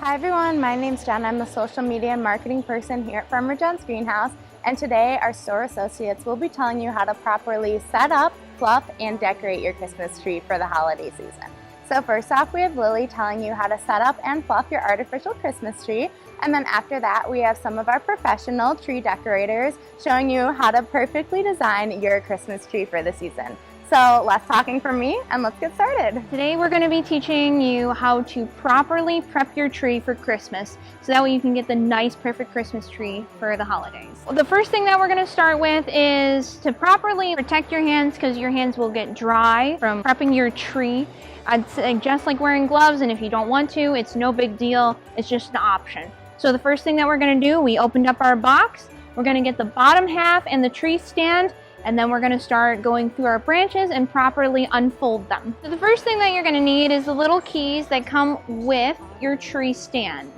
Hi everyone, my name's Jen. I'm the social media and marketing person here at Farmer John's Greenhouse, and today our store associates will be telling you how to properly set up, fluff, and decorate your Christmas tree for the holiday season. So first off, we have Lily telling you how to set up and fluff your artificial Christmas tree, and then after that we have some of our professional tree decorators showing you how to perfectly design your Christmas tree for the season. So less talking from me, and let's get started. Today we're going to be teaching you how to properly prep your tree for Christmas, so that way you can get the nice, perfect Christmas tree for the holidays. The first thing that we're going to start with is to properly protect your hands, because your hands will get dry from prepping your tree. I'd suggest like wearing gloves, and if you don't want to, it's no big deal. It's just an option. So the first thing that we're going to do, we opened up our box. We're going to get the bottom half and the tree stand, and then we're going to start going through our branches and properly unfold them. So the first thing that you're going to need is the little keys that come with your tree stand.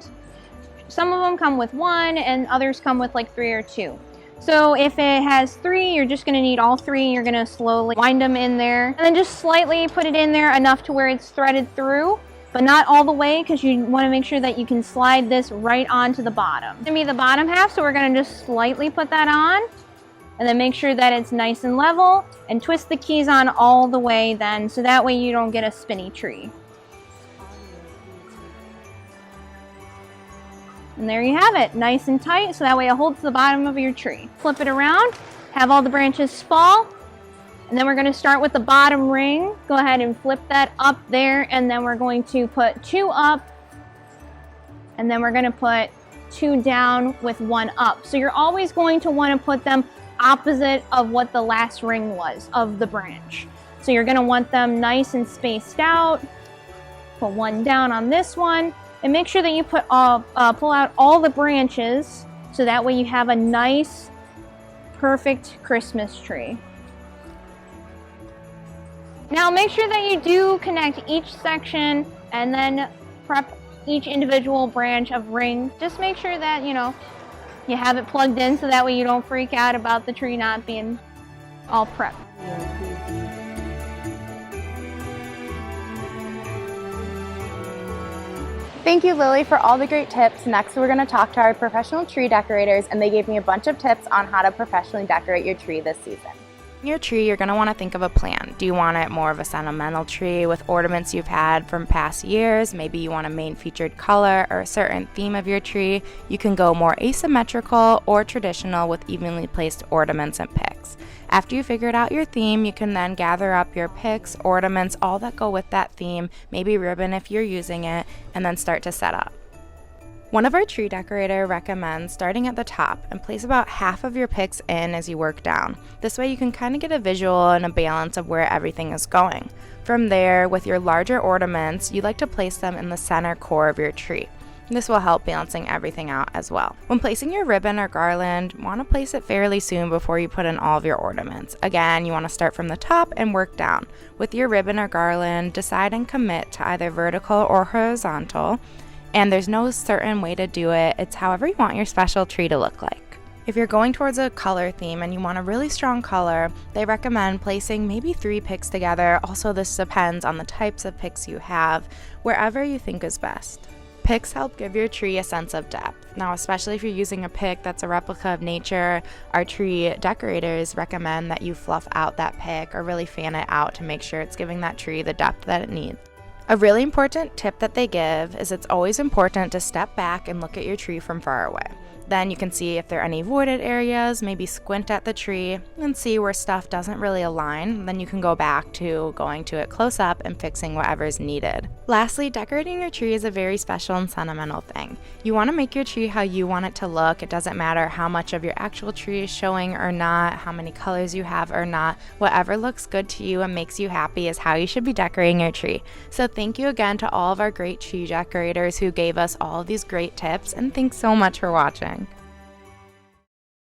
Some of them come with one and others come with like 3 or 2. So if it has 3, you're just going to need all 3. You're going to slowly wind them in there and then just slightly put it in there enough to where it's threaded through, but not all the way, because you want to make sure that you can slide this right onto the bottom. It's going to be the bottom half, so we're going to just slightly put that on. And then make sure that it's nice and level, and twist the keys on all the way then, so that way you don't get a spinny tree. And there you have it, nice and tight, so that way it holds the bottom of your tree. Flip it around, have all the branches fall, and then we're going to start with the bottom ring. Go ahead and flip that up there, and then we're going to put 2 up, and then we're going to put 2 down with 1 up. So you're always going to want to put them opposite of what the last ring was of the branch. So you're going to want them nice and spaced out. Put 1 down on this one, and make sure that you pull out all the branches, so that way you have a nice, perfect Christmas tree. Now make sure that you do connect each section and then prep each individual branch of ring. Just make sure that, you have it plugged in, so that way you don't freak out about the tree not being all prepped. Thank you, Lily, for all the great tips. Next, we're going to talk to our professional tree decorators, and they gave me a bunch of tips on how to professionally decorate your tree this season. Your tree, you're going to want to think of a plan. Do you want it more of a sentimental tree with ornaments you've had from past years? Maybe you want a main featured color or a certain theme of your tree. You can go more asymmetrical or traditional with evenly placed ornaments and picks. After you figured out your theme, you can then gather up your picks, ornaments, all that go with that theme, maybe ribbon if you're using it, and then start to set up. One of our tree decorator recommends starting at the top and place about half of your picks in as you work down. This way you can kind of get a visual and a balance of where everything is going. From there, with your larger ornaments, you like to place them in the center core of your tree. This will help balancing everything out as well. When placing your ribbon or garland, you want to place it fairly soon before you put in all of your ornaments. Again, you want to start from the top and work down. With your ribbon or garland, decide and commit to either vertical or horizontal. And there's no certain way to do it. It's however you want your special tree to look like. If you're going towards a color theme and you want a really strong color, they recommend placing maybe 3 picks together. Also, this depends on the types of picks you have, wherever you think is best. Picks help give your tree a sense of depth. Now, especially if you're using a pick that's a replica of nature, our tree decorators recommend that you fluff out that pick or really fan it out to make sure it's giving that tree the depth that it needs. A really important tip that they give is it's always important to step back and look at your tree from far away. Then you can see if there are any voided areas, maybe squint at the tree and see where stuff doesn't really align. Then you can go back to going to it close up and fixing whatever is needed. Lastly, decorating your tree is a very special and sentimental thing. You want to make your tree how you want it to look. It doesn't matter how much of your actual tree is showing or not, how many colors you have or not. Whatever looks good to you and makes you happy is how you should be decorating your tree. So thank you again to all of our great tree decorators who gave us all of these great tips, and thanks so much for watching.